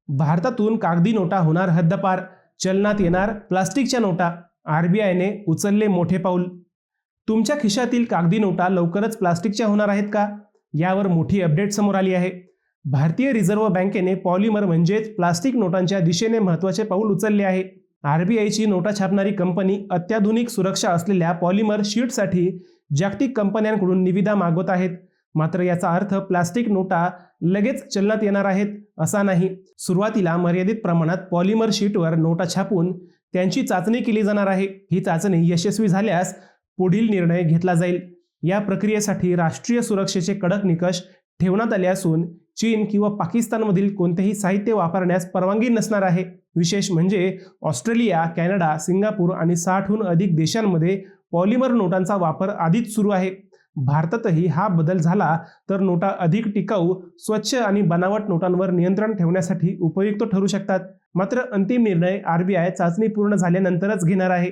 भारतातून कागदी नोटा होणार हद्दपार, चलनात येणार प्लास्टिकच्या नोटा, आरबीआयने उचलले मोठे पाऊल. तुमच्या खिशातील कागदी नोटा लवकरच प्लास्टिकच्या होणार आहेत का? यावर मोठी अपडेट समोर आली आहे. भारतीय रिझर्व्ह बँकेने पॉलिमर म्हणजेच प्लास्टिक नोटांच्या दिशेने महत्त्वाचे पाऊल उचलले आहे. आरबीआयची नोटा छापणारी कंपनी अत्याधुनिक सुरक्षा असलेल्या पॉलिमर शीटसाठी जागतिक कंपन्यांकडून निविदा मागवत आहेत. मात्र याचा अर्थ प्लास्टिक नोटा लगेच चलनात येणार आहेत असा नाही. सुरुवातीला मर्यादित प्रमाणात पॉलिमर शीटवर नोटा छापून त्यांची चाचणी केली जाणार आहे. ही चाचणी यशस्वी झाल्यास पुढील निर्णय घेतला जाईल. या प्रक्रियेसाठी राष्ट्रीय सुरक्षेचे कडक निकष ठेवण्यात आले असून चीन किंवा पाकिस्तानमधील कोणतेही साहित्य वापरण्यास परवानगी नसणार आहे. विशेष म्हणजे ऑस्ट्रेलिया, कॅनडा, सिंगापूर आणि 60हून अधिक देशांमध्ये पॉलिमर नोटांचा वापर आधीच सुरू आहे. भारतातही हा बदल झाला तर नोटा अधिक टिकाऊ, स्वच्छ आणि बनावट नोटांवर नियंत्रण ठेवण्यासाठी उपयुक्त ठरू शकतात. मात्र अंतिम निर्णय आरबीआय चाचणी पूर्ण झाल्यानंतरच घेणार आहे.